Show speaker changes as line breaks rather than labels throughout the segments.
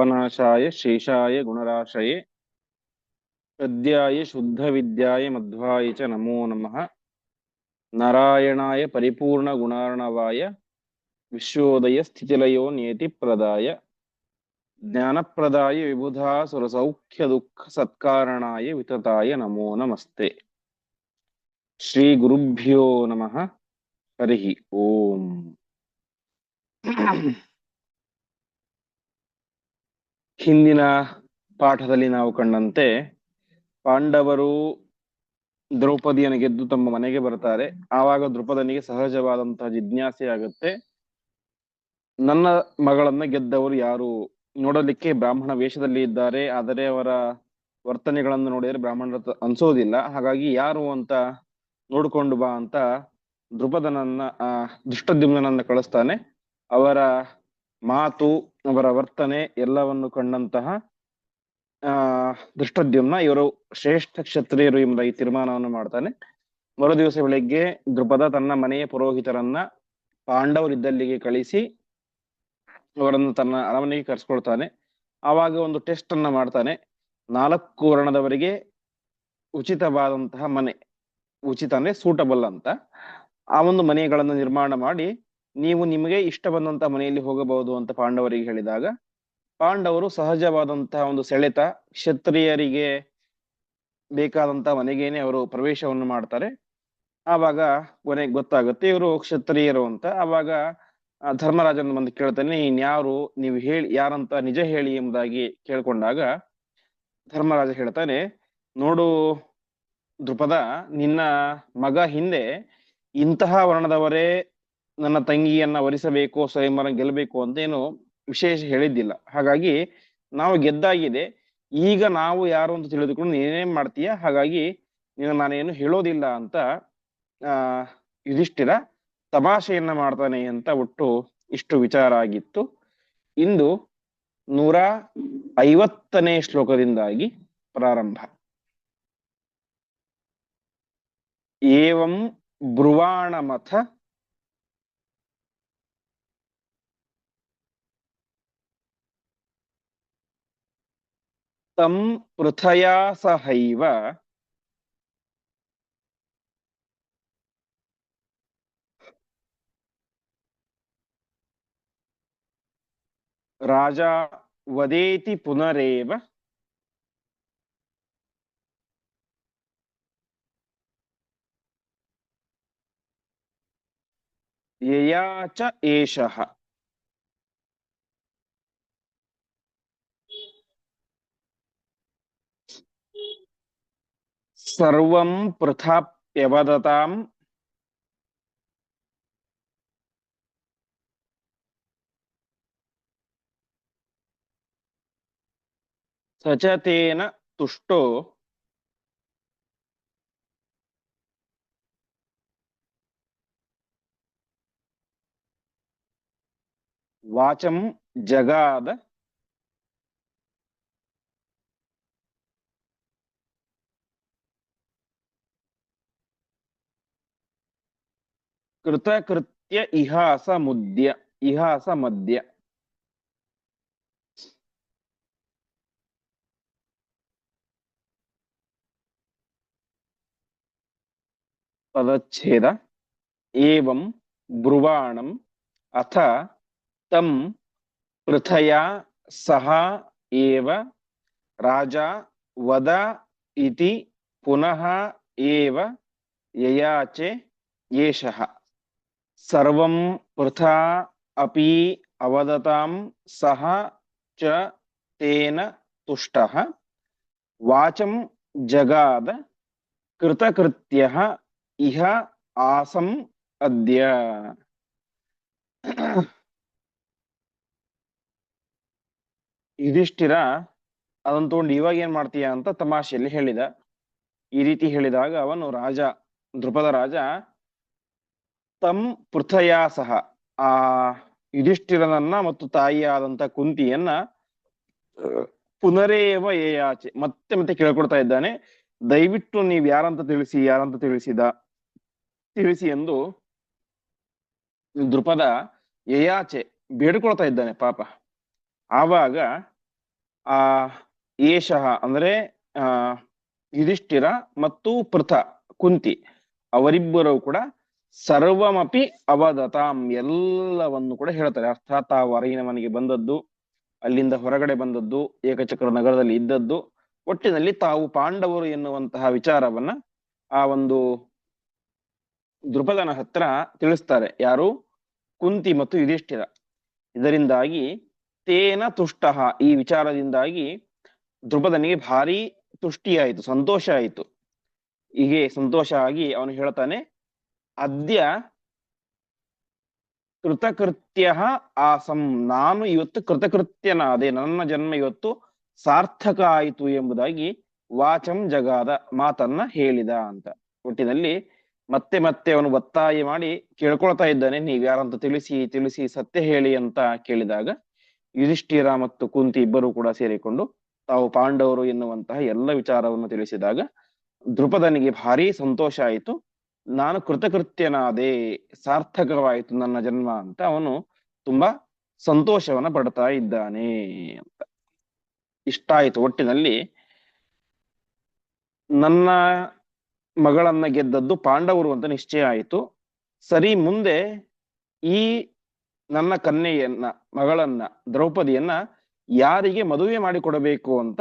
भवनाशाय शेषाय गुणराशये हृद्याय शुद्धविद्याय मध्वाय च नमो नमः। नारायणाय परिपूर्णगुणार्णवाय विश्वोदय स्थितिलयो नियतिप्रदाय ज्ञानप्रदाय विबुधासुरसौख्यदुःखसत्कारणाय वितताय नमो नमस्ते। श्रीगुरुभ्यो नमः। हरिः ओम्। ಹಿಂದಿನ ಪಾಠದಲ್ಲಿ ನಾವು ಕಂಡಂತೆ ಪಾಂಡವರು ದ್ರೌಪದಿಯನ್ನು ಗೆದ್ದು ತಮ್ಮ ಮನೆಗೆ ಬರ್ತಾರೆ. ಆವಾಗ ದ್ರುಪದನಿಗೆ ಸಹಜವಾದಂತಹ ಜಿಜ್ಞಾಸೆ ಆಗುತ್ತೆ, ನನ್ನ ಮಗಳನ್ನ ಗೆದ್ದವರು ಯಾರು? ನೋಡಲಿಕ್ಕೆ ಬ್ರಾಹ್ಮಣ ವೇಷದಲ್ಲಿ ಇದ್ದಾರೆ, ಆದರೆ ಅವರ ವರ್ತನೆಗಳನ್ನು ನೋಡಿದರೆ ಬ್ರಾಹ್ಮಣರ ಅನ್ಸೋದಿಲ್ಲ. ಹಾಗಾಗಿ ಯಾರು ಅಂತ ನೋಡ್ಕೊಂಡು ಬಾ ಅಂತ ದ್ರುಪದನನ್ನ ಧೃಷ್ಟದ್ಯುಮ್ನನ್ನ ಕಳಿಸ್ತಾನೆ. ಅವರ ಮಾತು, ಅವರ ವರ್ತನೆ ಎಲ್ಲವನ್ನು ಕಂಡಂತಹ ಧೃಷ್ಟದ್ಯುಮ್ನ ಇವರು ಶ್ರೇಷ್ಠ ಕ್ಷತ್ರಿಯರು ಎಂಬುದಾಗಿ ತೀರ್ಮಾನವನ್ನು ಮಾಡ್ತಾನೆ. ಮರುದಿವಸ ಬೆಳಗ್ಗೆ ದ್ರುಪದ ತನ್ನ ಮನೆಯ ಪುರೋಹಿತರನ್ನ ಪಾಂಡವರಿದ್ದಲ್ಲಿಗೆ ಕಳಿಸಿ ಅವರನ್ನು ತನ್ನ ಅರಮನೆಗೆ ಕರೆಸ್ಕೊಳ್ತಾನೆ. ಆವಾಗ ಒಂದು ಟೆಸ್ಟ್ ಅನ್ನ ಮಾಡ್ತಾನೆ. 4 ವರ್ಣದವರಿಗೆ ಉಚಿತವಾದಂತಹ ಮನೆ, ಉಚಿತ ಅಂದ್ರೆ ಸೂಟಬಲ್ ಅಂತ, ಆ ಒಂದು ಮನೆಗಳನ್ನು ನಿರ್ಮಾಣ ಮಾಡಿ ನೀವು ನಿಮಗೆ ಇಷ್ಟ ಬಂದಂತಹ ಮನೆಯಲ್ಲಿ ಹೋಗಬಹುದು ಅಂತ ಪಾಂಡವರಿಗೆ ಹೇಳಿದಾಗ, ಪಾಂಡವರು ಸಹಜವಾದಂತಹ ಒಂದು ಸೆಳೆತ, ಕ್ಷತ್ರಿಯರಿಗೆ ಬೇಕಾದಂತಹ ಮನೆಗೇನೆ ಅವರು ಪ್ರವೇಶವನ್ನು ಮಾಡ್ತಾರೆ. ಆವಾಗ ಕೊನೆಗೆ ಗೊತ್ತಾಗುತ್ತೆ ಇವರು ಕ್ಷತ್ರಿಯರು ಅಂತ. ಆವಾಗ ಧರ್ಮರಾಜನ ಬಂದು ಕೇಳ್ತಾನೆ, ಇನ್ಯಾರು ನೀವು ಹೇಳಿ, ಯಾರಂತ ನಿಜ ಹೇಳಿ ಎಂಬುದಾಗಿ ಕೇಳ್ಕೊಂಡಾಗ ಧರ್ಮರಾಜ ಹೇಳ್ತಾನೆ, ನೋಡು ದ್ರುಪದ, ನಿನ್ನ ಮಗ ಹಿಂದೆ ಇಂತಹ ವರ್ಣದವರೇ ನನ್ನ ತಂಗಿಯನ್ನ ವರಿಸಬೇಕು, ಸ್ವಯಂವರ ಗೆಲ್ಲಬೇಕು ಅಂತ ಏನು ವಿಶೇಷ ಹೇಳಿದ್ದಿಲ್ಲ. ಹಾಗಾಗಿ ನಾವು ಗೆದ್ದಾಗಿದೆ. ಈಗ ನಾವು ಯಾರು ಅಂತ ತಿಳಿದುಕೊಂಡು ನೀನೇನ್ ಮಾಡ್ತೀಯ, ಹಾಗಾಗಿ ನೀನು ನಾನೇನು ಹೇಳೋದಿಲ್ಲ ಅಂತ ಯುಧಿಷ್ಠಿರ ತಮಾಷೆಯನ್ನ ಮಾಡ್ತಾನೆ ಅಂತ ಒಟ್ಟು ಇಷ್ಟು ವಿಚಾರ ಆಗಿತ್ತು. ಇಂದು 150ನೇ ಶ್ಲೋಕದಿಂದಾಗಿ ಪ್ರಾರಂಭ. ಏವಂ ಬ್ರುವಾಣಮಥ ತಂ ಪೃಥಯಾ ಸಹೈವ ರಾಜ ವದೇತಿ ಪುನರೇವ ಯಯಾ ಚ ಏಷಃ. ಸರ್ವಂ ಪೃಥಾಪ್ಯವದತಾಂ ಸಚತೇನ ತುಷ್ಟೋ ವಾಚಂ ಜಗಾದ ಕೃತಕೃತ್ಯ ಇಹಾಸ ಮದ್ಯ. ಪದಚ್ಛೇದ. ಏವಂ ಬ್ರುವಾಣಂ ಅಥ ತಂ ಪೃಥಯಾ ಸಹ ಏವ ರಾಜ ವದ ಇತಿ ಪುನಃ ಏವ ಯಯಾಚೆ ಯೇಷಃ. ಸರ್ವಂ ಪೃಥಾ ಅಪಿ ಅವದತಾಂ ಸಹ ಚ ತೇನ ತುಷ್ಟಃ ವಾಚಂ ಜಗಾದ ಕೃತಕೃತ್ಯಃ ಇಹ ಆಸಂ ಅದ್ಯ. ಯುಧಿಷ್ಠಿರ ಅದನ್ನು ತಗೊಂಡು ಇವಾಗ ಏನ್ ಮಾಡ್ತೀಯ ಅಂತ ತಮಾಷೆಯಲ್ಲಿ ಹೇಳಿದ. ಈ ರೀತಿ ಹೇಳಿದಾಗ ಅವನು ರಾಜ, ದ್ರುಪದ ರಾಜ, ತಂ ಪೃಥಯಾ ಸಹ, ಆ ಯುಧಿಷ್ಠಿರನನ್ನ ಮತ್ತು ತಾಯಿಯಾದಂತ ಕುಂತಿಯನ್ನ ಪುನರೇವ ಯಯಾಚೆ, ಮತ್ತೆ ಮತ್ತೆ ಕೇಳ್ಕೊಡ್ತಾ ಇದ್ದಾನೆ, ದಯವಿಟ್ಟು ನೀವ್ ಯಾರಂತ ತಿಳಿಸಿ ಎಂದು ದ್ರುಪದ ಯಯಾಚೆ ಬೇಡ್ಕೊಳ್ತಾ ಇದ್ದಾನೆ ಪಾಪ. ಆವಾಗ ಆ ಏಷಃ ಅಂದ್ರೆ ಆ ಯುಧಿಷ್ಠಿರ ಮತ್ತು ಪೃಥ ಕುಂತಿ ಅವರಿಬ್ಬರು ಕೂಡ ಸರ್ವಮಪಿ ಅವದತಾಂ ಎಲ್ಲವನ್ನು ಕೂಡ ಹೇಳ್ತಾರೆ. ಅರ್ಥಾತ್ ತಾವು ಅರಗಿನ ಮನೆಗೆ ಬಂದದ್ದು, ಅಲ್ಲಿಂದ ಹೊರಗಡೆ ಬಂದದ್ದು, ಏಕಚಕ್ರ ನಗರದಲ್ಲಿ ಇದ್ದದ್ದು, ಒಟ್ಟಿನಲ್ಲಿ ತಾವು ಪಾಂಡವರು ಎನ್ನುವಂತಹ ವಿಚಾರವನ್ನ ಆ ಒಂದು ದೃಪದನ ಹತ್ರ ತಿಳಿಸ್ತಾರೆ. ಯಾರು? ಕುಂತಿ ಮತ್ತು ಯುಧಿಷ್ಠಿರ. ಇದರಿಂದಾಗಿ ತೇನ ತುಷ್ಟ, ಈ ವಿಚಾರದಿಂದಾಗಿ ದೃಪದನಿಗೆ ಭಾರಿ ತುಷ್ಟಿಯಾಯಿತು, ಸಂತೋಷ ಆಯಿತು. ಹೀಗೆ ಸಂತೋಷ ಆಗಿ ಅವನು ಹೇಳ್ತಾನೆ, ಅದ್ಯ ಕೃತಕೃತ್ಯ ಆಸಂ, ನಾನು ಇವತ್ತು ಕೃತಕೃತ್ಯನಾದೆ, ನನ್ನ ಜನ್ಮ ಇವತ್ತು ಸಾರ್ಥಕ ಆಯಿತು ಎಂಬುದಾಗಿ ವಾಚಂ ಜಗಾದ, ಮಾತನ್ನ ಹೇಳಿದ ಅಂತ. ಒಟ್ಟಿನಲ್ಲಿ ಮತ್ತೆ ಮತ್ತೆ ಅವನು ಒತ್ತಾಯ ಮಾಡಿ ಕೇಳ್ಕೊಳ್ತಾ ಇದ್ದಾನೆ, ನೀವ್ಯಾರಂತ ತಿಳಿಸಿ ತಿಳಿಸಿ ಸತ್ಯ ಹೇಳಿ ಅಂತ ಕೇಳಿದಾಗ ಯುಧಿಷ್ಠಿರ ಮತ್ತು ಕುಂತಿ ಇಬ್ಬರು ಕೂಡ ಸೇರಿಕೊಂಡು ತಾವು ಪಾಂಡವರು ಎನ್ನುವಂತಹ ಎಲ್ಲ ವಿಚಾರವನ್ನು ತಿಳಿಸಿದಾಗ ದೃಪದನಿಗೆ ಭಾರಿ ಸಂತೋಷ ಆಯಿತು. ನಾನು ಕೃತಕೃತ್ಯನಾದೆ, ಸಾರ್ಥಕವಾಯಿತು ನನ್ನ ಜನ್ಮ ಅಂತ ಅವನು ತುಂಬಾ ಸಂತೋಷವನ್ನ ಪಡ್ತಾ ಇದ್ದಾನೆ ಅಂತ. ಇಷ್ಟ ಆಯ್ತು. ಒಟ್ಟಿನಲ್ಲಿ ನನ್ನ ಮಗಳನ್ನ ಗೆದ್ದದ್ದು ಪಾಂಡವರು ಅಂತ ನಿಶ್ಚಯ ಆಯಿತು. ಸರಿ, ಮುಂದೆ ಈ ನನ್ನ ಕನ್ಯೆಯನ್ನ, ಮಗಳನ್ನ, ದ್ರೌಪದಿಯನ್ನ ಯಾರಿಗೆ ಮದುವೆ ಮಾಡಿಕೊಡಬೇಕು ಅಂತ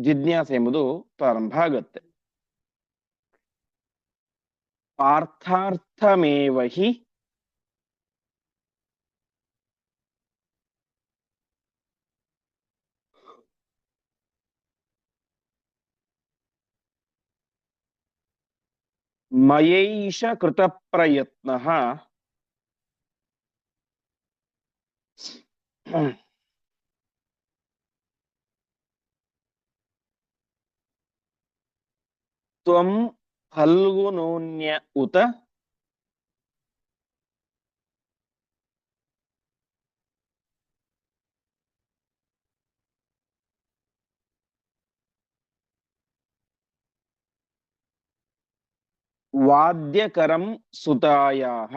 ಜಿಜ್ಞಾಸೆ ಎಂಬುದು ಪ್ರಾರಂಭ ಆಗತ್ತೆ. ಪಾರ್ಥಾರ್ಥಮೇವ ಹಿ ಮಯೈಷ ಕೃತ ಪ್ರಯತ್ನ ತ್ವಂ ಫಲ್ಗುನೋನ್ಯ ಉತ ವಾದ್ಯಕರಂ ಸುತಾಯಾಹ.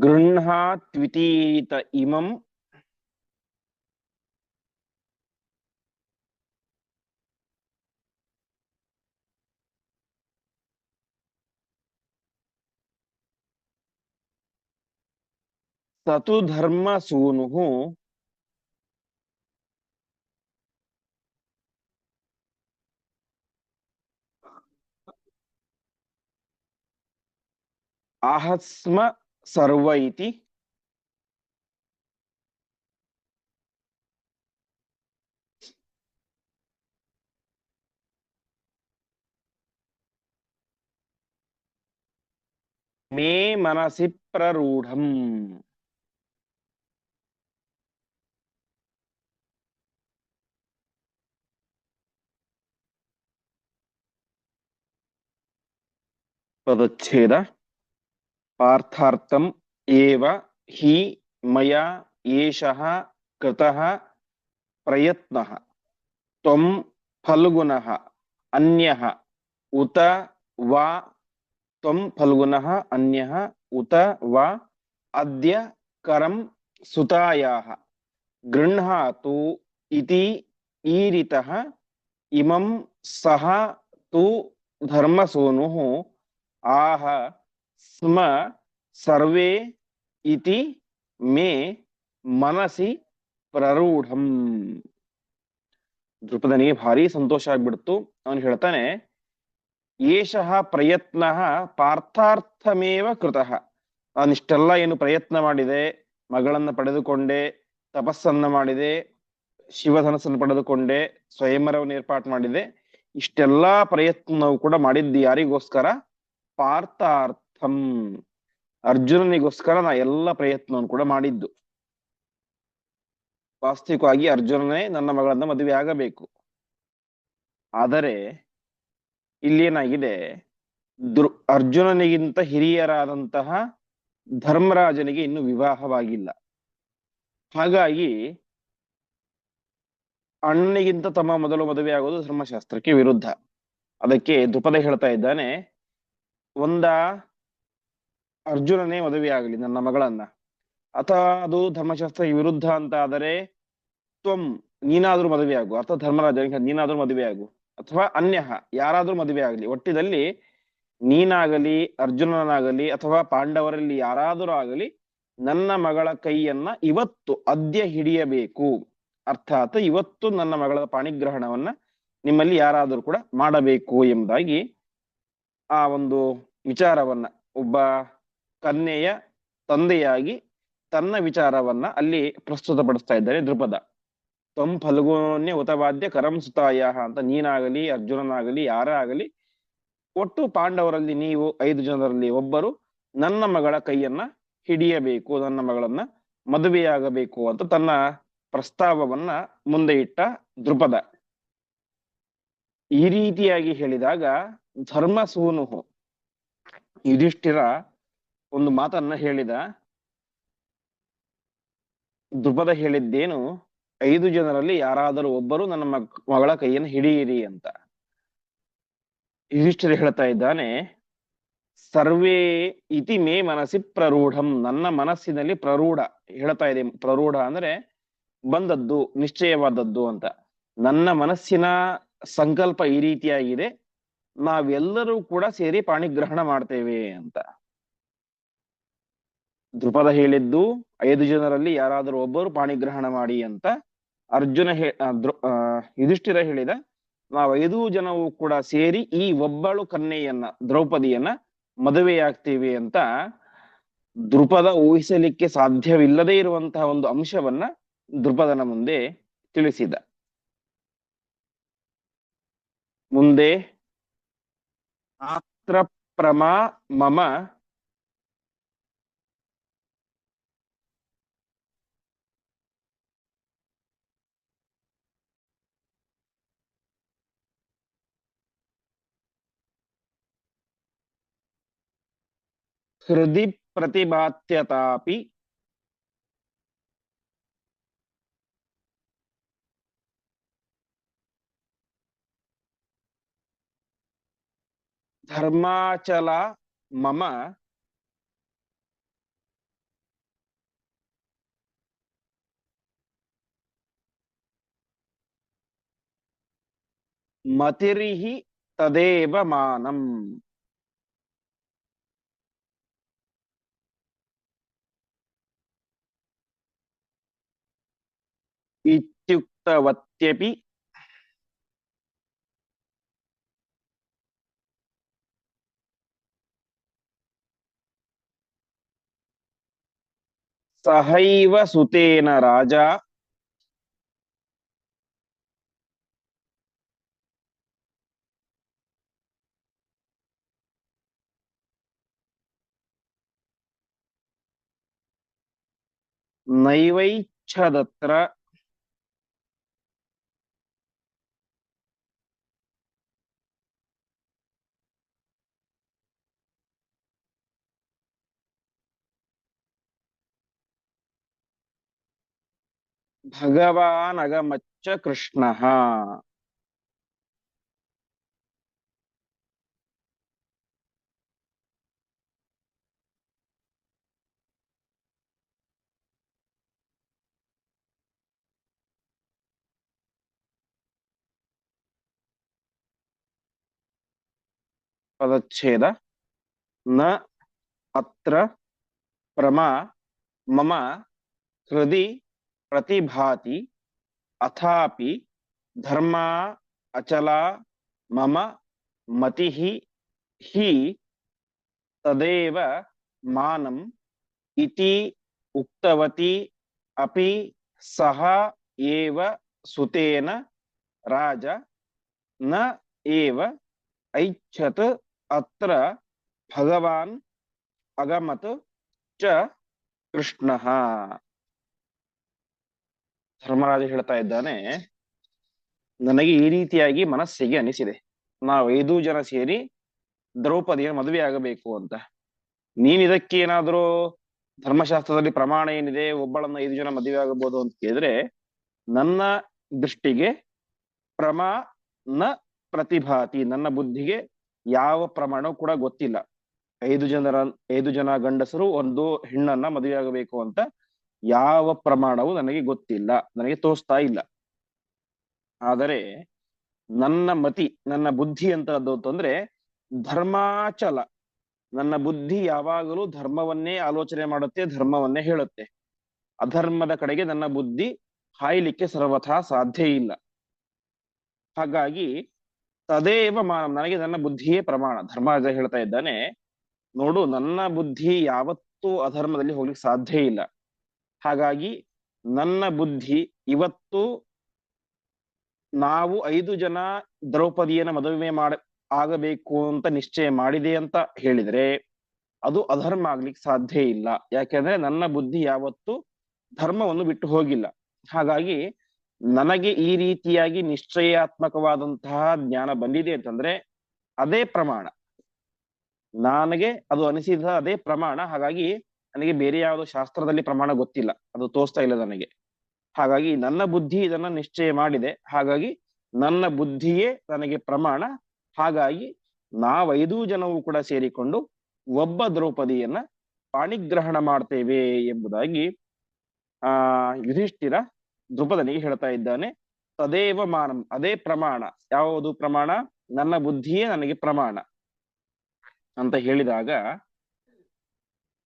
ಗೃಹಾತ್ವಿತೀತ ಇಮಂ ಸತು ಧರ್ಮ ಸೂನು ಆಹಸ್ಮ ಸರ್ವ ಇತಿ ಮೇ ಮನಸಿ ಪ್ರರೂಢಂ. ಪದಚ್ಛೇದ. ಪಾರ್ಥಾರ್ಥಂ ಏವ ಹಿ ಮಯಾ ಏಷಃ ಕೃತಃ ಪ್ರಯತ್ನಃ ತ್ವಂ ಫಲ್ಗುನಃ ಅನ್ಯಃ ಉತ ವಾ ತ್ವಂ ಫಲ್ಗುನಃ ಅನ್ಯಃ ಉತ ವಾ ಅದ್ಯ ಕರಂ ಸುತಾಯಾಹ ಗೃಹಾತು ಇತಿ ಈರಿತಃ ಇಮಂ ಸಹ ತು ಧರ್ಮಸೂನುಃ ಆಹ ಸ್ಮ ಸರ್ವೇ ಇತಿ ಮೇ ಮನಸಿ ಪ್ರರೂಢಂ. ದೃಪದನಿಗೆ ಭಾರಿ ಸಂತೋಷ ಆಗ್ಬಿಡ್ತು. ಅವನು ಹೇಳ್ತಾನೆ, ಏಷಃ ಪ್ರಯತ್ನ ಪಾರ್ಥಾರ್ಥಮೇವ ಕೃತಃ. ನಾನಿಷ್ಟೆಲ್ಲ ಏನು ಪ್ರಯತ್ನ ಮಾಡಿದೆ, ಮಗಳನ್ನ ಪಡೆದುಕೊಂಡೆ, ತಪಸ್ಸನ್ನ ಮಾಡಿದೆ, ಶಿವಧನಸ್ಸನ್ನು ಪಡೆದುಕೊಂಡೆ, ಸ್ವಯಂವರವನ್ನು ಏರ್ಪಾಟ್ ಮಾಡಿದೆ, ಇಷ್ಟೆಲ್ಲಾ ಪ್ರಯತ್ನವು ಕೂಡ ಮಾಡಿದ್ದು ಯಾರಿಗೋಸ್ಕರ? ಪಾರ್ಥಾರ್ಥಂ, ಅರ್ಜುನನಿಗೋಸ್ಕರ ನಾ ಎಲ್ಲ ಪ್ರಯತ್ನವನ್ನು ಕೂಡ ಮಾಡಿದ್ದು. ವಾಸ್ತವಿಕವಾಗಿ ಅರ್ಜುನನೇ ನನ್ನ ಮಗಳನ್ನ ಮದುವೆ ಆಗಬೇಕು. ಆದರೆ ಇಲ್ಲೇನಾಗಿದೆ, ಅರ್ಜುನನಿಗಿಂತ ಹಿರಿಯರಾದಂತಹ ಧರ್ಮರಾಜನಿಗೆ ಇನ್ನು ವಿವಾಹವಾಗಿಲ್ಲ. ಹಾಗಾಗಿ ಅಣ್ಣನಿಗಿಂತ ತಮ್ಮ ಮೊದಲು ಮದುವೆ ಆಗೋದು ಧರ್ಮಶಾಸ್ತ್ರಕ್ಕೆ ವಿರುದ್ಧ. ಅದಕ್ಕೆ ದ್ರುಪದ ಹೇಳ್ತಾ ಇದ್ದಾನೆ, ಒಂದ ಅರ್ಜುನನೇ ಮದುವೆ ಆಗಲಿ ನನ್ನ ಮಗಳನ್ನ, ಅಥವಾ ಅದು ಧರ್ಮಶಾಸ್ತ್ರ ವಿರುದ್ಧ ಅಂತ ಆದರೆ ತ್ವಂ ನೀನಾದ್ರೂ ಮದುವೆ ಆಗು, ಅಥವಾ ಧರ್ಮರಾಜ ನೀನಾದ್ರೂ ಮದುವೆ ಆಗು, ಅಥವಾ ಅನ್ಯಃ ಯಾರಾದ್ರೂ ಮದುವೆ ಆಗಲಿ, ಒಟ್ಟಿದಲ್ಲಿ ನೀನಾಗಲಿ ಅರ್ಜುನನಾಗಲಿ ಅಥವಾ ಪಾಂಡವರಲ್ಲಿ ಯಾರಾದರೂ ಆಗಲಿ ನನ್ನ ಮಗಳ ಕೈಯನ್ನ ಇವತ್ತು ಅದ್ಯ ಹಿಡಿಯಬೇಕು, ಅರ್ಥಾತ್ ಇವತ್ತು ನನ್ನ ಮಗಳ ಪಾಣಿಗ್ರಹಣವನ್ನ ನಿಮ್ಮಲ್ಲಿ ಯಾರಾದರೂ ಕೂಡ ಮಾಡಬೇಕು ಎಂಬುದಾಗಿ ಆ ಒಂದು ವಿಚಾರವನ್ನ ಒಬ್ಬ ಕನ್ಯೆಯ ತಂದೆಯಾಗಿ ತನ್ನ ವಿಚಾರವನ್ನ ಅಲ್ಲಿ ಪ್ರಸ್ತುತಪಡಿಸ್ತಾ ಇದ್ದಾರೆ ದ್ರುಪದ. ತ್ವಂ ಫಲ್ಗುನ್ಯ ಉತವಾದ್ಯ ಕರಂ ಸುತಾಯ ಅಂತ, ನೀನಾಗಲಿ ಅರ್ಜುನನಾಗಲಿ ಯಾರೇ ಆಗಲಿ ಒಟ್ಟು ಪಾಂಡವರಲ್ಲಿ ನೀವು 5 ಜನರಲ್ಲಿ ಒಬ್ಬರು ನನ್ನ ಮಗಳ ಕೈಯನ್ನ ಹಿಡಿಯಬೇಕು, ನನ್ನ ಮಗಳನ್ನ ಮದುವೆಯಾಗಬೇಕು ಅಂತ ತನ್ನ ಪ್ರಸ್ತಾವವನ್ನ ಮುಂದೆ ಇಟ್ಟ ದ್ರುಪದ. ಈ ರೀತಿಯಾಗಿ ಹೇಳಿದಾಗ ಧರ್ಮಸೂನು ಯುಧಿಷ್ಠಿರ ಒಂದು ಮಾತನ್ನ ಹೇಳಿದ. ದ್ರುಪದ ಹೇಳಿದ್ದೇನು, 5 ಜನರಲ್ಲಿ ಯಾರಾದರೂ ಒಬ್ಬರು ನನ್ನ ಮಗಳ ಕೈಯನ್ನು ಹಿಡಿಯಿರಿ ಅಂತ. ಯುಧಿಷ್ಠಿರ ಹೇಳ್ತಾ ಇದ್ದಾನೆ, ಸರ್ವೇ ಇತಿ ಮೇ ಮನಸ್ಸಿ ಪ್ರರೂಢಂ, ನನ್ನ ಮನಸ್ಸಿನಲ್ಲಿ ಪ್ರರೂಢ ಹೇಳ್ತಾ ಇದೆ. ಪ್ರರೂಢ ಅಂದ್ರೆ ಬಂದದ್ದು, ನಿಶ್ಚಯವಾದದ್ದು ಅಂತ. ನನ್ನ ಮನಸ್ಸಿನ ಸಂಕಲ್ಪ ಈ ರೀತಿಯಾಗಿದೆ, ನಾವೆಲ್ಲರೂ ಕೂಡ ಸೇರಿ ಪಾಣಿಗ್ರಹಣ ಮಾಡ್ತೇವೆ ಅಂತ. ದ್ರುಪದ ಹೇಳಿದ್ದು 5 ಜನರಲ್ಲಿ ಯಾರಾದರೂ ಒಬ್ಬರು ಪಾಣಿಗ್ರಹಣ ಮಾಡಿ ಅಂತ. ಅರ್ಜುನ ಯುಧಿಷ್ಠಿರ ಹೇಳಿದ, ನಾವು 5 ಜನವು ಕೂಡ ಸೇರಿ ಈ ಒಬ್ಬಳು ಕನ್ಯೆಯನ್ನ ದ್ರೌಪದಿಯನ್ನ ಮದುವೆಯಾಗ್ತೀವಿ ಅಂತ. ದ್ರುಪದ ಊಹಿಸಲಿಕ್ಕೆ ಸಾಧ್ಯವಿಲ್ಲದೆ ಇರುವಂತಹ ಒಂದು ಅಂಶವನ್ನ ದ್ರುಪದನ ಮುಂದೆ ತಿಳಿಸಿದ. ಮುಂದೆ ಆತ್ರ ಪ್ರಮಾ ಮಮ ಹೃದಿ ಪ್ರತಿಭಾತ್ಯತಾಪಿ ಧರ್ಮಾಚಲ ಮಮ ಮತಿರಿಹಿ ತದೇವ ಮಾನಂ. ಇತ್ಯುಕ್ತವತ್ಯಪಿ ಸಹೈವ ಸುತೇನ ರಾಜ ನೈವೈಚ್ಛದತ್ರ ಭಗವಾನಗಮಚ್ಚ ಕೃಷ್ಣಃ. ಪದಚ್ಛೇದ ನ ಅತ್ರ ಪ್ರಮಾ ಮಮ ಹೃದಿ ಪ್ರತಿಭಾತಿ ಅಥಾಪಿ ಧರ್ಮ ಅಚಲ ಮಮ ಮತಿಃ ಹಿ ತದೇವ ಮಾನಂ ಇತಿ ಉಕ್ತವತಿ ಅಪಿ ಸಹ ಏವ ಸುತೇನ ರಾಜ ನ ಏವ ಐಚ್ಛತ್ ಅತ್ರ ಭಗವಾನ್ ಅಗಮತ್ ಚ ಕೃಷ್ಣಃ. ಧರ್ಮರಾಜ ಹೇಳ್ತಾ ಇದ್ದಾನೆ, ನನಗೆ ಈ ರೀತಿಯಾಗಿ ಮನಸ್ಸಿಗೆ ಅನಿಸಿದೆ, ನಾವು 5 ಜನ ಸೇರಿ ದ್ರೌಪದಿಯ ಮದುವೆ ಆಗಬೇಕು ಅಂತ. ನೀನ್ ಇದಕ್ಕೇನಾದ್ರೂ ಧರ್ಮಶಾಸ್ತ್ರದಲ್ಲಿ ಪ್ರಮಾಣ ಏನಿದೆ, ಒಬ್ಬಳನ್ನ 5 ಜನ ಮದುವೆ ಆಗಬಹುದು ಅಂತ ಕೇಳಿದ್ರೆ, ನನ್ನ ದೃಷ್ಟಿಗೆ ಪ್ರಮಾ ನ ಪ್ರತಿಭಾತಿ, ನನ್ನ ಬುದ್ಧಿಗೆ ಯಾವ ಪ್ರಮಾಣವೂ ಕೂಡ ಗೊತ್ತಿಲ್ಲ. 5 ಜನ ಗಂಡಸರು ಒಂದು ಹೆಣ್ಣನ್ನ ಮದುವೆಯಾಗಬೇಕು ಅಂತ ಯಾವ ಪ್ರಮಾಣವು ನನಗೆ ಗೊತ್ತಿಲ್ಲ, ನನಗೆ ತೋರಿಸ್ತಾ ಇಲ್ಲ. ಆದರೆ ನನ್ನ ಮತಿ, ನನ್ನ ಬುದ್ಧಿ ಅಂತದ್ದು ಅಂತಂದ್ರೆ ಧರ್ಮಾಚಲ. ನನ್ನ ಬುದ್ಧಿ ಯಾವಾಗಲೂ ಧರ್ಮವನ್ನೇ ಆಲೋಚನೆ ಮಾಡುತ್ತೆ, ಧರ್ಮವನ್ನೇ ಹೇಳುತ್ತೆ. ಅಧರ್ಮದ ಕಡೆಗೆ ನನ್ನ ಬುದ್ಧಿ ಹಾಯ್ಲಿಕ್ಕೆ ಸರ್ವಥಾ ಸಾಧ್ಯ ಇಲ್ಲ. ಹಾಗಾಗಿ ತದೇವ ನನಗೆ ನನ್ನ ಬುದ್ಧಿಯೇ ಪ್ರಮಾಣ. ಧರ್ಮರಾಜ ಹೇಳ್ತಾ ಇದ್ದಾನೆ, ನೋಡು ನನ್ನ ಬುದ್ಧಿ ಯಾವತ್ತೂ ಅಧರ್ಮದಲ್ಲಿ ಹೋಗ್ಲಿಕ್ಕೆ ಸಾಧ್ಯ ಇಲ್ಲ. ಹಾಗಾಗಿ ನನ್ನ ಬುದ್ಧಿ ಇವತ್ತು ನಾವು 5 ಜನ ದ್ರೌಪದಿಯನ್ನ ಮದುವೆ ಆಗಬೇಕು ಅಂತ ನಿಶ್ಚಯ ಮಾಡಿದೆ ಅಂತ ಹೇಳಿದ್ರೆ ಅದು ಅಧರ್ಮ ಆಗ್ಲಿಕ್ಕೆ ಸಾಧ್ಯ ಇಲ್ಲ. ಯಾಕೆಂದ್ರೆ ನನ್ನ ಬುದ್ಧಿ ಯಾವತ್ತು ಧರ್ಮವನ್ನು ಬಿಟ್ಟು ಹೋಗಿಲ್ಲ. ಹಾಗಾಗಿ ನನಗೆ ಈ ರೀತಿಯಾಗಿ ನಿಶ್ಚಯಾತ್ಮಕವಾದಂತಹ ಜ್ಞಾನ ಬಂದಿದೆ ಅಂತಂದ್ರೆ ಅದೇ ಪ್ರಮಾಣ, ನನಗೆ ಅದು ಅನಿಸಿದ ಅದೇ ಪ್ರಮಾಣ. ಹಾಗಾಗಿ ನನಗೆ ಬೇರೆ ಯಾವುದೋ ಶಾಸ್ತ್ರದಲ್ಲಿ ಪ್ರಮಾಣ ಗೊತ್ತಿಲ್ಲ, ಅದು ತೋರಿಸ್ತಾ ಇಲ್ಲ ನನಗೆ. ಹಾಗಾಗಿ ನನ್ನ ಬುದ್ಧಿ ಇದನ್ನ ನಿಶ್ಚಯ ಮಾಡಿದೆ, ಹಾಗಾಗಿ ನನ್ನ ಬುದ್ಧಿಯೇ ನನಗೆ ಪ್ರಮಾಣ. ಹಾಗಾಗಿ 5 ಜನವೂ ಕೂಡ ಸೇರಿಕೊಂಡು ಒಬ್ಬ ದ್ರೌಪದಿಯನ್ನ ಪಾಣಿಗ್ರಹಣ ಮಾಡ್ತೇವೆ ಎಂಬುದಾಗಿ ಯುಧಿಷ್ಠಿರ ದ್ರುಪದನಿಗೆ ಹೇಳ್ತಾ ಇದ್ದಾನೆ. ತದೇವ ಮಾನಂ, ಅದೇ ಪ್ರಮಾಣ. ಯಾವುದು ಪ್ರಮಾಣ? ನನ್ನ ಬುದ್ಧಿಯೇ ನನಗೆ ಪ್ರಮಾಣ ಅಂತ ಹೇಳಿದಾಗ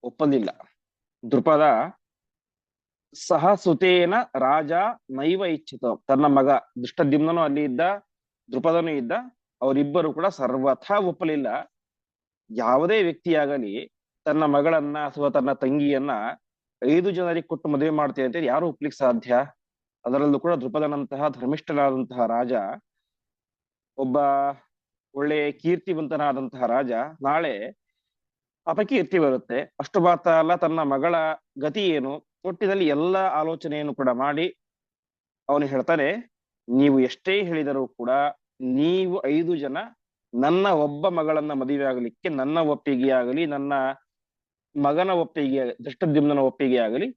ಒಪ್ಪಲಿಲ್ಲ ದ್ರುಪದ. ಸಹ ಸುತೇನ ರಾಜ ನೈವ ಇಚ್ಛಿತ. ತನ್ನ ಮಗ ದುಷ್ಟದ್ಯುಮ್ನನು ಅಲ್ಲಿ ಇದ್ದ, ದ್ರುಪದನು ಇದ್ದ, ಅವರಿಬ್ಬರು ಕೂಡ ಸರ್ವಥಾ ಒಪ್ಪಲಿಲ್ಲ. ಯಾವುದೇ ವ್ಯಕ್ತಿಯಾಗಲಿ ತನ್ನ ಮಗಳನ್ನ ಅಥವಾ ತನ್ನ ತಂಗಿಯನ್ನ 5 ಜನರಿಗೆ ಕೊಟ್ಟು ಮದುವೆ ಮಾಡ್ತೇವೆ ಅಂತ ಯಾರು ಒಪ್ಲಿಕ್ಕೆ ಸಾಧ್ಯ? ಅದರಲ್ಲೂ ಕೂಡ ದ್ರುಪದನಂತಹ ಧರ್ಮಿಷ್ಠನಾದಂತಹ ರಾಜ, ಒಬ್ಬ ಒಳ್ಳೆ ಕೀರ್ತಿವಂತನಾದಂತಹ ರಾಜ, ನಾಳೆ ಅಪಕೀರ್ತಿ ಬರುತ್ತೆ. ಅಷ್ಟು ಮಾತ್ರ ಅಲ್ಲ, ತನ್ನ ಮಗಳ ಗತಿ ಏನು, ಒಟ್ಟಿನಲ್ಲಿ ಎಲ್ಲ ಆಲೋಚನೆಯನ್ನು ಕೂಡ ಮಾಡಿ ಅವನು ಹೇಳ್ತಾನೆ, ನೀವು ಎಷ್ಟೇ ಹೇಳಿದರೂ ಕೂಡ ನೀವು 5 ಜನ ನನ್ನ ಒಬ್ಬ ಮಗಳನ್ನ ಮದುವೆ ಆಗಲಿಕ್ಕೆ ನನ್ನ ಒಪ್ಪಿಗೆ ಆಗಲಿ, ನನ್ನ ಮಗನ ಒಪ್ಪಿಗೆ, ಧೃಷ್ಟದ್ಯುಮ್ನ ಒಪ್ಪಿಗೆ ಆಗಲಿ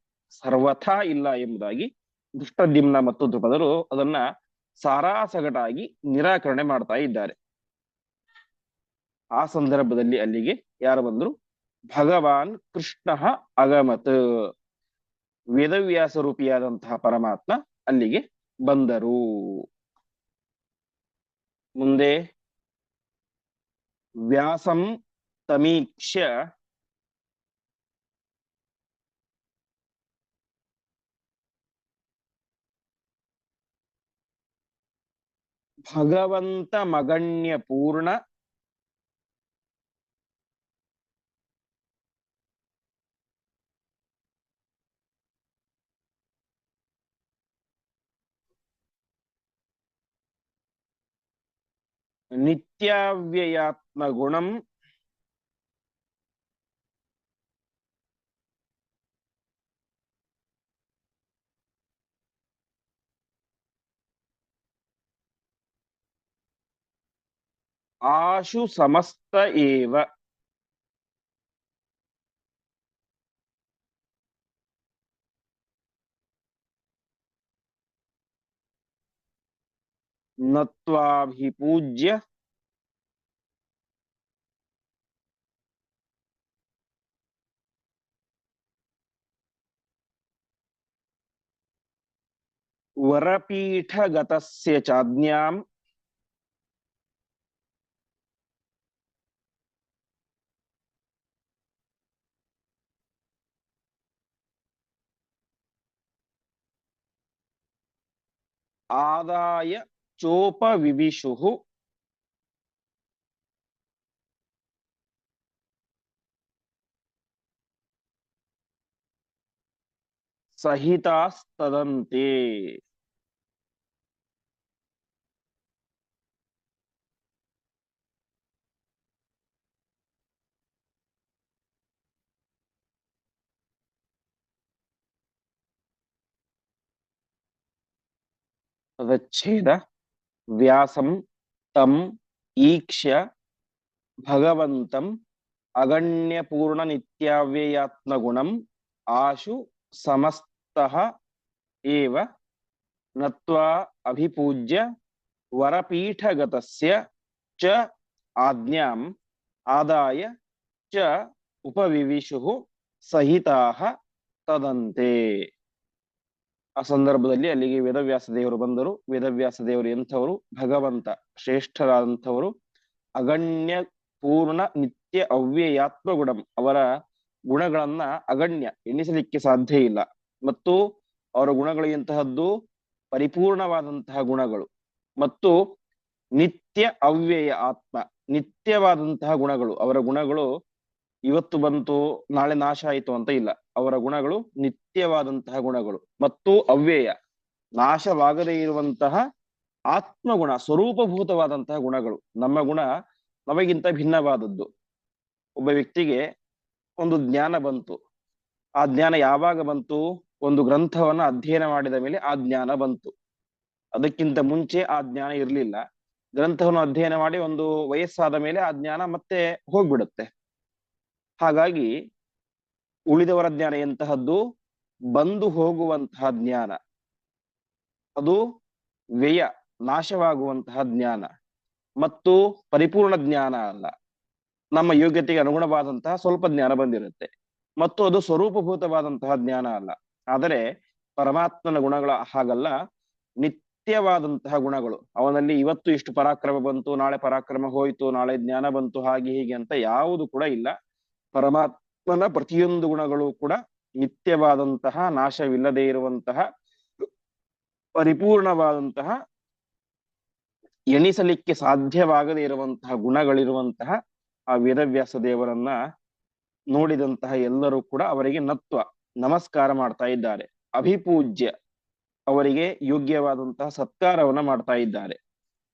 ಸರ್ವಥಾ ಇಲ್ಲ ಎಂಬುದಾಗಿ ಧೃಷ್ಟದ್ಯುಮ್ನ ಮತ್ತು ದ್ರುಪದರು ಅದನ್ನ ಸಾರಾಸಗಟಾಗಿ ನಿರಾಕರಣೆ ಮಾಡ್ತಾ ಇದ್ದಾರೆ. ಆ ಸಂದರ್ಭದಲ್ಲಿ ಅಲ್ಲಿಗೆ ಯಾರು ಬಂದ್ರು? ಭಗವಾನ್ ಕೃಷ್ಣ ಅಗಮತ್, ವೇದವ್ಯಾಸ ರೂಪಿಯಾದಂತಹ ಪರಮಾತ್ಮ ಅಲ್ಲಿಗೆ ಬಂದರು. ಮುಂದೆ ವ್ಯಾಸಂ ತಮೀಕ್ಷ್ಯ ಭಗವಂತ ಮಗಣ್ಯ ಪೂರ್ಣ ನಿತ್ಯಾವ್ಯಯಾತ್ಮ ಗುಣಂ ಆಶು ಸಮಸ್ತ ಏವ. ನತ್ವಾಭಿಪೂಜ್ಯ ವರಪೀಠಗತಸ್ಯ ಚಾಜ್ಞಾಂ ಆದಾಯ ಚೋಪವಿವಿಷುಃ ಸಹಿತಾಸ್ತದಂತೆ. ತದಚ್ಛೇದ ವ್ಯಾಸಂ ತಂ ಈಕ್ಷ್ಯ ಭಗವಂತಂ ಅಗಣ್ಯ ಪೂರ್ಣ ನಿತ್ಯಾವ್ಯಯಾತ್ಮ ಗುಣಂ ಆಶು ಸಮಸ್ತಃ ಏವ ನತ್ವಾ ಅಭಿಪೂಜ್ಯ ವರಪೀಠಗತಸ್ಯ ಚ ಆಜ್ಞಾಂ ಆದಾಯ ಚ ಉಪವಿವಿಶುಃ ಸಹಿತಾಃ ತದಂತೆ. ಆ ಸಂದರ್ಭದಲ್ಲಿ ಅಲ್ಲಿಗೆ ವೇದವ್ಯಾಸ ದೇವರು ಬಂದರು. ವೇದವ್ಯಾಸ ದೇವರು ಎಂಥವರು? ಭಗವಂತ ಶ್ರೇಷ್ಠರಾದಂಥವರು, ಅಗಣ್ಯ ಪೂರ್ಣ ನಿತ್ಯ ಅವ್ಯಯಾತ್ಮ ಗುಣಂ. ಅವರ ಗುಣಗಳನ್ನ ಅಗಣ್ಯ, ಎಣಿಸಲಿಕ್ಕೆ ಸಾಧ್ಯ ಇಲ್ಲ. ಮತ್ತು ಅವರ ಗುಣಗಳು ಎಂತಹದ್ದು? ಪರಿಪೂರ್ಣವಾದಂತಹ ಗುಣಗಳು. ಮತ್ತು ನಿತ್ಯ ಅವ್ಯಯ ಆತ್ಮ, ನಿತ್ಯವಾದಂತಹ ಗುಣಗಳು. ಅವರ ಗುಣಗಳು ಇವತ್ತು ಬಂತು ನಾಳೆ ನಾಶ ಆಯಿತು ಅಂತ ಇಲ್ಲ. ಅವರ ಗುಣಗಳು ನಿತ್ಯವಾದಂತಹ ಗುಣಗಳು ಮತ್ತು ಅವ್ಯಯ, ನಾಶವಾಗದೇ ಇರುವಂತಹ ಆತ್ಮಗುಣ, ಸ್ವರೂಪಭೂತವಾದಂತಹ ಗುಣಗಳು. ನಮ್ಮ ಗುಣ ನಮಗಿಂತ ಭಿನ್ನವಾದದ್ದು. ಒಬ್ಬ ವ್ಯಕ್ತಿಗೆ ಒಂದು ಜ್ಞಾನ ಬಂತು. ಆ ಜ್ಞಾನ ಯಾವಾಗ ಬಂತು? ಒಂದು ಗ್ರಂಥವನ್ನ ಅಧ್ಯಯನ ಮಾಡಿದ ಮೇಲೆ ಆ ಜ್ಞಾನ ಬಂತು. ಅದಕ್ಕಿಂತ ಮುಂಚೆ ಆ ಜ್ಞಾನ ಇರಲಿಲ್ಲ. ಗ್ರಂಥವನ್ನು ಅಧ್ಯಯನ ಮಾಡಿ ಒಂದು ವಯಸ್ಸಾದ ಮೇಲೆ ಆ ಜ್ಞಾನ ಮತ್ತೆ ಹೋಗ್ಬಿಡುತ್ತೆ. ಹಾಗಾಗಿ ಉಳಿದವರ ಜ್ಞಾನ ಎಂತಹದ್ದು? ಬಂದು ಹೋಗುವಂತಹ ಜ್ಞಾನ, ಅದು ವ್ಯಯ, ನಾಶವಾಗುವಂತಹ ಜ್ಞಾನ ಮತ್ತು ಪರಿಪೂರ್ಣ ಜ್ಞಾನ ಅಲ್ಲ. ನಮ್ಮ ಯೋಗ್ಯತೆಗೆ ಅನುಗುಣವಾದಂತಹ ಸ್ವಲ್ಪ ಜ್ಞಾನ ಬಂದಿರುತ್ತೆ ಮತ್ತು ಅದು ಸ್ವರೂಪಭೂತವಾದಂತಹ ಜ್ಞಾನ ಅಲ್ಲ. ಆದರೆ ಪರಮಾತ್ಮನ ಗುಣಗಳ ಹಾಗಲ್ಲ, ನಿತ್ಯವಾದಂತಹ ಗುಣಗಳು. ಅವನಲ್ಲಿ ಇವತ್ತು ಇಷ್ಟು ಪರಾಕ್ರಮ ಬಂತು, ನಾಳೆ ಪರಾಕ್ರಮ ಹೋಯ್ತು, ನಾಳೆ ಜ್ಞಾನ ಬಂತು, ಹಾಗೆ ಹೀಗೆ ಅಂತ ಯಾವುದು ಕೂಡ ಇಲ್ಲ. ಪರಮಾತ್ಮನ ಪ್ರತಿಯೊಂದು ಗುಣಗಳು ಕೂಡ ನಿತ್ಯವಾದಂತಹ, ನಾಶವಿಲ್ಲದೆ ಇರುವಂತಹ, ಪರಿಪೂರ್ಣವಾದಂತಹ, ಎಣಿಸಲಿಕ್ಕೆ ಸಾಧ್ಯವಾಗದೇ ಇರುವಂತಹ ಗುಣಗಳಿರುವಂತಹ ಆ ವೇದವ್ಯಾಸ ದೇವರನ್ನ ನೋಡಿದಂತಹ ಎಲ್ಲರೂ ಕೂಡ ಅವರಿಗೆ ನತ್ವ ನಮಸ್ಕಾರ ಮಾಡ್ತಾ ಇದ್ದಾರೆ. ಅಭಿಪೂಜ್ಯ, ಅವರಿಗೆ ಯೋಗ್ಯವಾದಂತಹ ಸತ್ಕಾರವನ್ನ ಮಾಡ್ತಾ ಇದ್ದಾರೆ.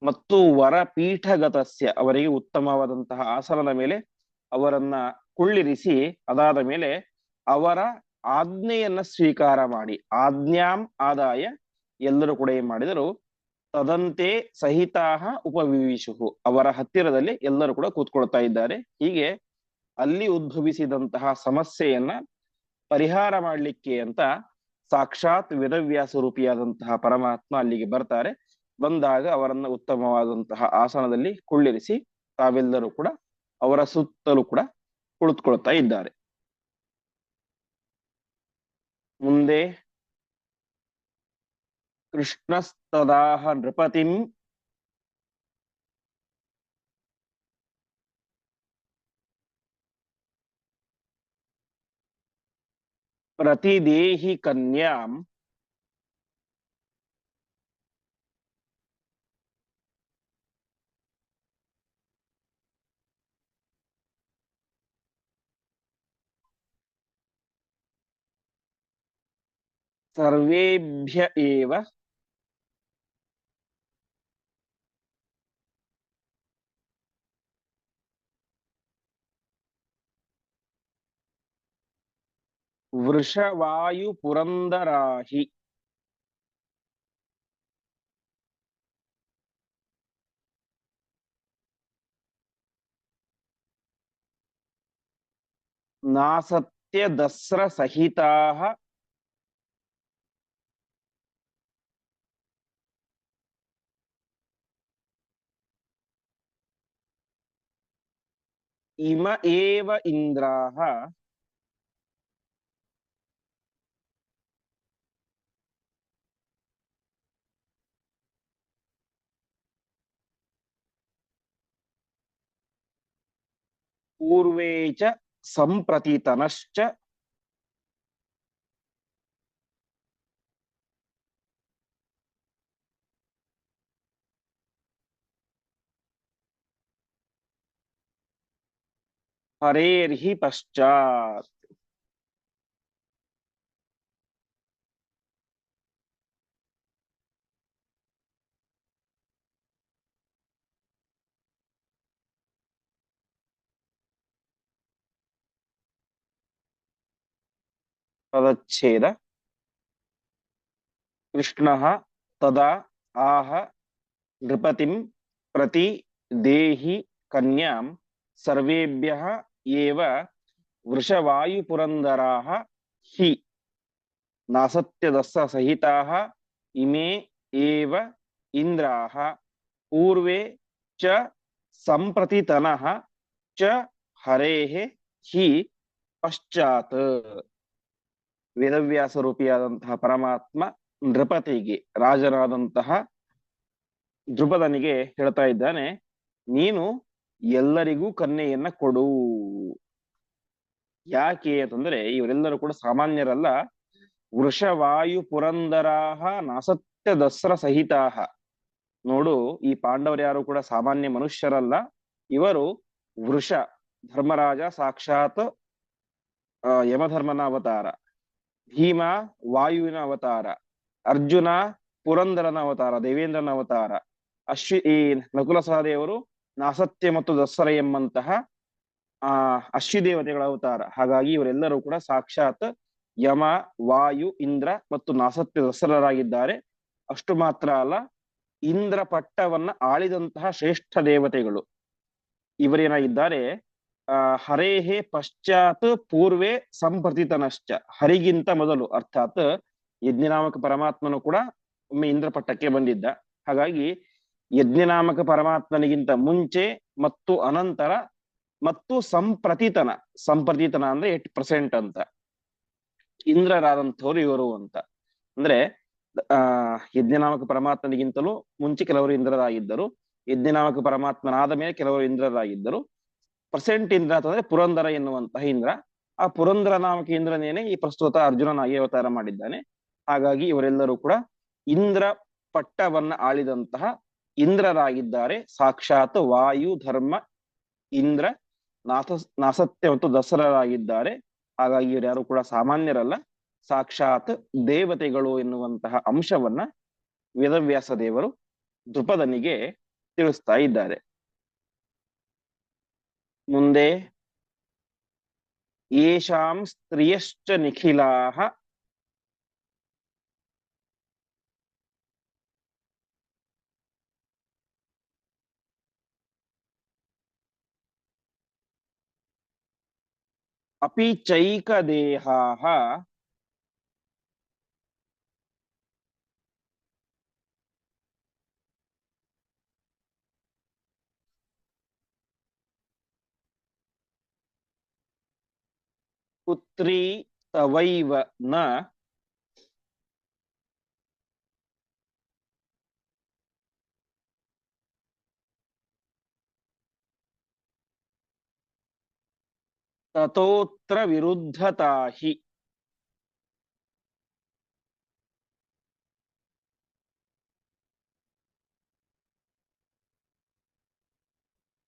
ಮತ್ತು ವರಪೀಠಗತಸ್ಯ, ಅವರಿಗೆ ಉತ್ತಮವಾದಂತಹ ಆಸನದ ಮೇಲೆ ಅವರನ್ನ ಕುಳ್ಳಿರಿಸಿ, ಅದಾದ ಮೇಲೆ ಅವರ ಆಜ್ಞೆಯನ್ನ ಸ್ವೀಕಾರ ಮಾಡಿ, ಆಜ್ಞಾಂ ಆದಾಯ, ಎಲ್ಲರೂ ಕೂಡ ಏನ್ ಮಾಡಿದರು? ತದಂತೆ ಸಹಿತಾಹ ಉಪವಿವಿಶುಹು, ಅವರ ಹತ್ತಿರದಲ್ಲಿ ಎಲ್ಲರೂ ಕೂಡ ಕೂತ್ಕೊಳ್ತಾ ಇದ್ದಾರೆ. ಹೀಗೆ ಅಲ್ಲಿ ಉದ್ಭವಿಸಿದಂತಹ ಸಮಸ್ಯೆಯನ್ನ ಪರಿಹಾರ ಮಾಡಲಿಕ್ಕೆ ಅಂತ ಸಾಕ್ಷಾತ್ ವೇದವ್ಯಾಸ ರೂಪಿಯಾದಂತಹ ಪರಮಾತ್ಮ ಅಲ್ಲಿಗೆ ಬರ್ತಾರೆ. ಬಂದಾಗ ಅವರನ್ನ ಉತ್ತಮವಾದಂತಹ ಆಸನದಲ್ಲಿ ಕುಳ್ಳಿರಿಸಿ ತಾವೆಲ್ಲರೂ ಕೂಡ ಅವರ ಸುತ್ತಲೂ ಕೂಡ ಕುಳಿತುಕೊಳ್ತಾ ಇದ್ದಾರೆ. ಮುಂದೆ ಕೃಷ್ಣಸ್ತದಾಹ ನೃಪತಿಂ ಪ್ರತಿದೇಹಿ ಕನ್ಯಾಂ ಸರ್ವೇಭ್ಯ ಏವ ವೃಷವಾಯು ಪುರಂದರಾಹಿ. ನಾಸತ್ಯ ದಸ್ರ ಸಹಿತಾಃ ಇಮ ಏವ ಇಂದ್ರಾಃ ಪೂರ್ವೇ ಚ ಸಂಪ್ರತಿತನಶ್ಚ ಹರೇರ್ಹಿ ಪಶ್ಚಾತ್. ಪದಚ್ಛೇದ. ಕೃಷ್ಣಃ ತದಾ ಆಹ ನೃಪತಿಂ ಪ್ರತಿ ದೇಹಿ ಕನ್ಯಾಂ ಸರ್ವೇಭ್ಯಃ ಏವ ವೃಷವಾಯುಪುರಂದರಾಃ ಹಿ ನಾಸತ್ಯದಸ್ಸ ಸಹಿತಾಃ ಇಮೇ ಏವ ಇಂದ್ರಾಃ ಪೂರ್ವೆ ಚ ಸಂಪ್ರತಿತನಃ ಚ ಹರೇಃ ಹಿ ಪಶ್ಚಾತ್. ವೇದವ್ಯಾಸ ರೂಪಿಯಾದಂತಹ ಪರಮಾತ್ಮ ನೃಪತಿಗೆ, ರಾಜನಾದಂತಹ ದ್ರುಪದನಿಗೆ ಹೇಳ್ತಾ ಇದ್ದಾನೆ, ನೀನು ಎಲ್ಲರಿಗೂ ಕನ್ಯೆಯನ್ನ ಕೊಡು. ಯಾಕೆ ಅಂತಂದ್ರೆ ಇವರೆಲ್ಲರೂ ಕೂಡ ಸಾಮಾನ್ಯರಲ್ಲ. ವೃಷವಾಯು ಪುರಂದರಾಹ ನಾಸತ್ಯ ದಸ್ರ ಸಹಿತಾಹ. ನೋಡು, ಈ ಪಾಂಡವರು ಯಾರು ಕೂಡ ಸಾಮಾನ್ಯ ಮನುಷ್ಯರಲ್ಲ. ಇವರು ವೃಷ, ಧರ್ಮರಾಜ ಸಾಕ್ಷಾತ್ ಯಮಧರ್ಮನ ಅವತಾರ, ಭೀಮ ವಾಯುವಿನ ಅವತಾರ, ಅರ್ಜುನ ಪುರಂದರನ ಅವತಾರ, ದೇವೇಂದ್ರನ ಅವತಾರ, ಈ ನಕುಲ ಸಹದೇವರು ನಾಸತ್ಯ ಮತ್ತು ದಸರ ಎಂಬಂತಹ ಅಶ್ವಿ ದೇವತೆಗಳ ಅವತಾರ. ಹಾಗಾಗಿ ಇವರೆಲ್ಲರೂ ಕೂಡ ಸಾಕ್ಷಾತ್ ಯಮ, ವಾಯು, ಇಂದ್ರ ಮತ್ತು ನಾಸತ್ಯ ದಸರರಾಗಿದ್ದಾರೆ. ಅಷ್ಟು ಮಾತ್ರ ಅಲ್ಲ, ಇಂದ್ರ ಪಟ್ಟವನ್ನ ಆಳಿದಂತಹ ಶ್ರೇಷ್ಠ ದೇವತೆಗಳು ಇವರೇನಾಗಿದ್ದಾರೆ. ಹರೇಹೇ ಪಶ್ಚಾತ್ ಪೂರ್ವೆ ಸಂಪ್ರತಿತನಶ್ಚ. ಹರಿಗಿಂತ ಮೊದಲು, ಅರ್ಥಾತ್ ಯಜ್ಞನಾಮಕ ಪರಮಾತ್ಮನು ಕೂಡ ಒಮ್ಮೆ ಇಂದ್ರ ಪಟ್ಟಕ್ಕೆ ಬಂದಿದ್ದ. ಹಾಗಾಗಿ ಯಜ್ಞನಾಮಕ ಪರಮಾತ್ಮನಿಗಿಂತ ಮುಂಚೆ ಮತ್ತು ಅನಂತರ ಮತ್ತು ಸಂಪ್ರತಿತನ, ಸಂಪ್ರತಿತನ ಅಂದ್ರೆ 8% ಅಂತ ಇಂದ್ರರಾದಂಥವ್ರು ಇವರು ಅಂತ. ಅಂದ್ರೆ ಯಜ್ಞನಾಮಕ ಪರಮಾತ್ಮನಿಗಿಂತಲೂ ಮುಂಚೆ ಕೆಲವರು ಇಂದ್ರರಾಗಿದ್ದರು, ಯಜ್ಞನಾಮಕ ಪರಮಾತ್ಮನಾದ ಮೇಲೆ ಕೆಲವರು ಇಂದ್ರರಾಗಿದ್ದರು. ಪರ್ಸೆಂಟ್ ಇಂದ್ರ ಅಂತಂದ್ರೆ ಪುರಂದರ ಎನ್ನುವಂತಹ ಇಂದ್ರ. ಆ ಪುರಂದರ ನಾಮಕ ಇಂದ್ರನೇನೆ ಈ ಪ್ರಸ್ತುತ ಅರ್ಜುನನಾಗಿ ಅವತಾರ ಮಾಡಿದ್ದಾನೆ. ಹಾಗಾಗಿ ಇವರೆಲ್ಲರೂ ಕೂಡ ಇಂದ್ರ ಪಟ್ಟವನ್ನ ಆಳಿದಂತಹ ಇಂದ್ರರಾಗಿದ್ದಾರೆ. ಸಾಕ್ಷಾತ್ ವಾಯು, ಧರ್ಮ, ಇಂದ್ರ, ನಾಸತ್ಯ ಮತ್ತು ದಸರರಾಗಿದ್ದಾರೆ. ಹಾಗಾಗಿ ಇವರು ಯಾರು ಕೂಡ ಸಾಮಾನ್ಯರಲ್ಲ, ಸಾಕ್ಷಾತ್ ದೇವತೆಗಳು ಎನ್ನುವಂತಹ ಅಂಶವನ್ನ ವೇದವ್ಯಾಸ ದೇವರು ದ್ರುಪದನಿಗೆ ತಿಳಿಸ್ತಾ ಇದ್ದಾರೆ. ಮುಂದೆ ಯೇಷಾಂ ಸ್ತ್ರಿಯಶ್ಚ ನಿಖಿಲಾಃ ಅಪಿ ಚೈಕದೇಹಾಃ ಪುತ್ರೀ ತವೈವ ನ ತತೋತ್ರ ವಿರುದ್ಧತಾ ಹಿ.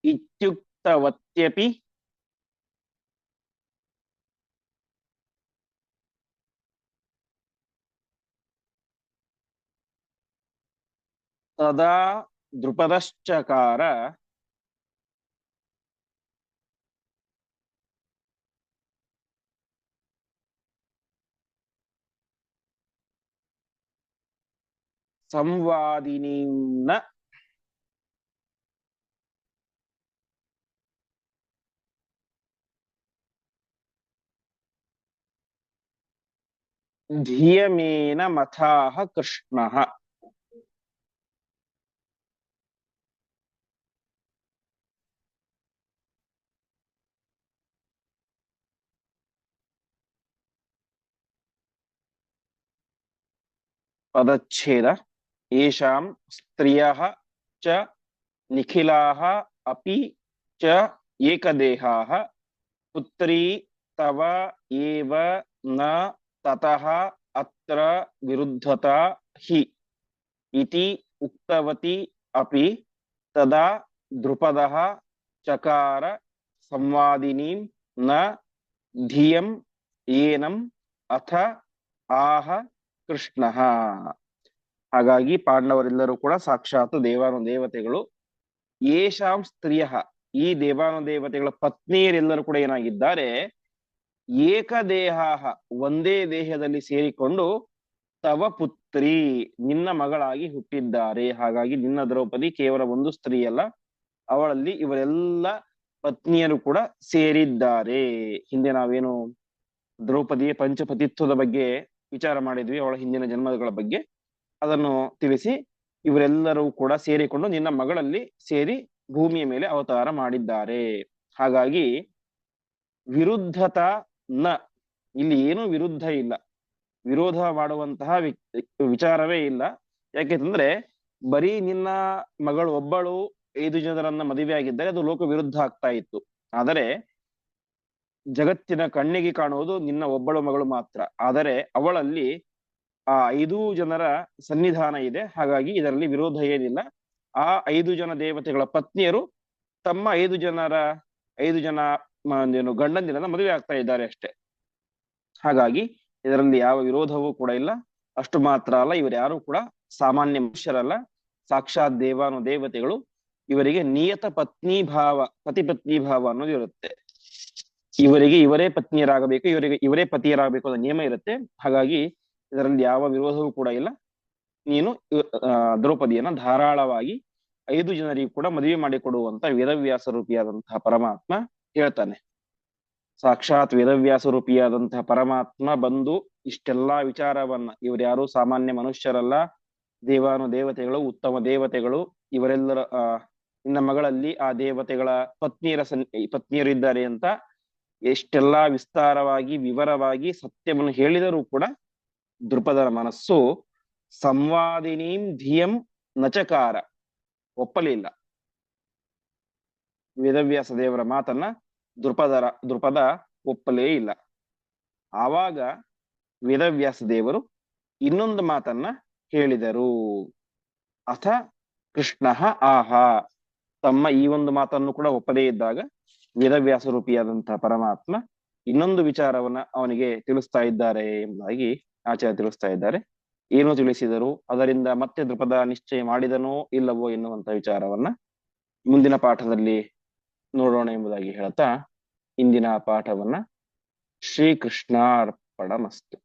ಇತ್ಯುಕ್ತವತ್ಯಪಿ ತದಾ ದ್ರುಪದಶ್ಚಕಾರ ಸಂವಾದಿನೀಂನ ಧಿಯಮೇನ ಮಥಾಹ ಕೃಷ್ಣಃ. ಪದಚ್ಛೇದ. ಯೇಷಾಂ ಸ್ತ್ರಿಯಃ ಚ ನಿಖಿಲಾಃ ಅಪಿ ಚ ಏಕದೇಹಾಃ ಪುತ್ರೀ ತವ ಏವ ನ ತತಃ ಅತ್ರ ವಿರುದ್ಧತಾ ಹಿ ಇತಿ ಉಕ್ತವತಿ ಅಪಿ ತದಾ ದ್ರುಪದಃ ಚಕಾರ ಸಂವಾದಿನೀಂ ನ ಧಿಯಂ ಏನಂ ಅಥ ಆಹ ಕೃಷ್ಣಃ. ಹಾಗಾಗಿ ಪಾಂಡವರೆಲ್ಲರೂ ಕೂಡ ಸಾಕ್ಷಾತ್ ದೇವಾನುದೇವತೆಗಳು. ಯೇಷಾಂ ಸ್ತ್ರೀಯ, ಈ ದೇವಾನುದೇವತೆಗಳ ಪತ್ನಿಯರೆಲ್ಲರೂ ಕೂಡ ಏನಾಗಿದ್ದಾರೆ, ಏಕದೇಹ, ಒಂದೇ ದೇಹದಲ್ಲಿ ಸೇರಿಕೊಂಡು ತವ ಪುತ್ರಿ, ನಿನ್ನ ಮಗಳಾಗಿ ಹುಟ್ಟಿದ್ದಾರೆ. ಹಾಗಾಗಿ ನಿನ್ನ ದ್ರೌಪದಿ ಕೇವಲ ಒಂದು ಸ್ತ್ರೀ ಅಲ್ಲ, ಅವಳಲ್ಲಿ ಇವರೆಲ್ಲ ಪತ್ನಿಯರು ಕೂಡ ಸೇರಿದ್ದಾರೆ. ಹಿಂದೆ ನಾವೇನು ದ್ರೌಪದಿಯ ಪಂಚಪತಿತ್ವದ ಬಗ್ಗೆ ವಿಚಾರ ಮಾಡಿದ್ವಿ, ಅವಳ ಹಿಂದಿನ ಜನ್ಮಗಳ ಬಗ್ಗೆ, ಅದನ್ನು ತಿಳಿಸಿ ಇವರೆಲ್ಲರೂ ಕೂಡ ಸೇರಿಕೊಂಡು ನಿನ್ನ ಮಗಳಲ್ಲಿ ಸೇರಿ ಭೂಮಿಯ ಮೇಲೆ ಅವತಾರ ಮಾಡಿದ್ದಾರೆ. ಹಾಗಾಗಿ ವಿರುದ್ಧತ ನ, ಇಲ್ಲಿ ಏನೂ ವಿರುದ್ಧ ಇಲ್ಲ, ವಿರೋಧ ಮಾಡುವಂತಹ ವಿಚಾರವೇ ಇಲ್ಲ. ಯಾಕೆಂತಂದ್ರೆ ಬರೀ ನಿನ್ನ ಮಗಳು ಒಬ್ಬಳು 5 ಜನರನ್ನ ಮದುವೆ ಆಗಿದ್ದರೆ ಅದು ಲೋಕ ವಿರುದ್ಧ ಆಗ್ತಾ ಇತ್ತು. ಆದರೆ ಜಗತ್ತಿನ ಕಣ್ಣಿಗೆ ಕಾಣುವುದು ನಿನ್ನ ಒಬ್ಬಳು ಮಗಳು ಮಾತ್ರ. ಆದರೆ ಅವಳಲ್ಲಿ ಆ 5 ಜನರ ಸನ್ನಿಧಾನ ಇದೆ. ಹಾಗಾಗಿ ಇದರಲ್ಲಿ ವಿರೋಧ ಏನಿಲ್ಲ. ಆ 5 ಜನ ದೇವತೆಗಳ ಪತ್ನಿಯರು ತಮ್ಮ 5 ಜನ ಏನು ಗಂಡಂದಿರನ್ನ ಮದುವೆ ಆಗ್ತಾ ಇದ್ದಾರೆ ಅಷ್ಟೇ. ಹಾಗಾಗಿ ಇದರಲ್ಲಿ ಯಾವ ವಿರೋಧವೂ ಕೂಡ ಇಲ್ಲ. ಅಷ್ಟು ಮಾತ್ರ ಅಲ್ಲ, ಇವರು ಯಾರು ಕೂಡ ಸಾಮಾನ್ಯ ಮನುಷ್ಯರಲ್ಲ, ಸಾಕ್ಷಾತ್ ದೇವಾನುದೇವತೆಗಳು. ಇವರಿಗೆ ನಿಯತ ಪತ್ನಿ ಭಾವ, ಪತಿ ಪತ್ನಿ ಭಾವ ಅನ್ನೋದು ಇರುತ್ತೆ. ಇವರಿಗೆ ಇವರೇ ಪತ್ನಿಯರಾಗಬೇಕು, ಇವರೇ ಪತಿಯರಾಗಬೇಕು ಅನ್ನೋ ನಿಯಮ ಇರುತ್ತೆ. ಹಾಗಾಗಿ ಇದರಲ್ಲಿ ಯಾವ ವಿರೋಧವೂ ಕೂಡ ಇಲ್ಲ. ನೀನು ದ್ರೌಪದಿಯನ್ನ ಧಾರಾಳವಾಗಿ 5 ಜನರಿಗೂ ಕೂಡ ಮದುವೆ ಮಾಡಿಕೊಡುವಂತ ವೇದವ್ಯಾಸ ರೂಪಿಯಾದಂತಹ ಪರಮಾತ್ಮ ಹೇಳ್ತಾನೆ. ಸಾಕ್ಷಾತ್ ವೇದವ್ಯಾಸ ರೂಪಿಯಾದಂತಹ ಪರಮಾತ್ಮ ಬಂದು ಇಷ್ಟೆಲ್ಲಾ ವಿಚಾರವನ್ನ, ಇವ್ರು ಯಾರು ಸಾಮಾನ್ಯ ಮನುಷ್ಯರಲ್ಲ, ದೇವಾನುದೇವತೆಗಳು, ಉತ್ತಮ ದೇವತೆಗಳು. ಇವರೆಲ್ಲರ ನಿನ್ನ ಮಗಳಲ್ಲಿ ಆ ದೇವತೆಗಳ ಪತ್ನಿಯರು ಇದ್ದಾರೆ ಅಂತ ಎಷ್ಟೆಲ್ಲಾ ವಿಸ್ತಾರವಾಗಿ ವಿವರವಾಗಿ ಸತ್ಯವನ್ನು ಹೇಳಿದರೂ ಕೂಡ ದೃಪದರ ಮನಸ್ಸು ಸಂವಾದಿನೀಂ ಧಿಯಂ ನಚಕಾರ, ಒಪ್ಪಲಿಲ್ಲ. ವೇದವ್ಯಾಸ ದೇವರ ಮಾತನ್ನ ದೃಪದ ಒಪ್ಪಲೇ ಇಲ್ಲ. ಆವಾಗ ವೇದವ್ಯಾಸ ದೇವರು ಇನ್ನೊಂದು ಮಾತನ್ನ ಹೇಳಿದರು. ಅಥ ಕೃಷ್ಣ ಆಹಾ, ತಮ್ಮ ಈ ಒಂದು ಮಾತನ್ನು ಕೂಡ ಒಪ್ಪದೇ ಇದ್ದಾಗ ವೇದವ್ಯಾಸ ರೂಪಿಯಾದಂತಹ ಪರಮಾತ್ಮ ಇನ್ನೊಂದು ವಿಚಾರವನ್ನ ಅವನಿಗೆ ತಿಳಿಸ್ತಾ ಇದ್ದಾರೆ ಎಂಬುದಾಗಿ ಆಚಾರ್ಯ ತಿಳಿಸ್ತಾ ಇದ್ದಾರೆ. ಏನು ತಿಳಿಸಿದರು, ಅದರಿಂದ ಮತ್ತೆ ದೃಪದ ನಿಶ್ಚಯ ಮಾಡಿದನೋ ಇಲ್ಲವೋ ಎನ್ನುವಂತ ವಿಚಾರವನ್ನ ಮುಂದಿನ ಪಾಠದಲ್ಲಿ ನೋಡೋಣ ಎಂಬುದಾಗಿ ಹೇಳ್ತಾ ಇಂದಿನ ಪಾಠವನ್ನ ಶ್ರೀಕೃಷ್ಣಾರ್ಪಣಮಸ್ತು.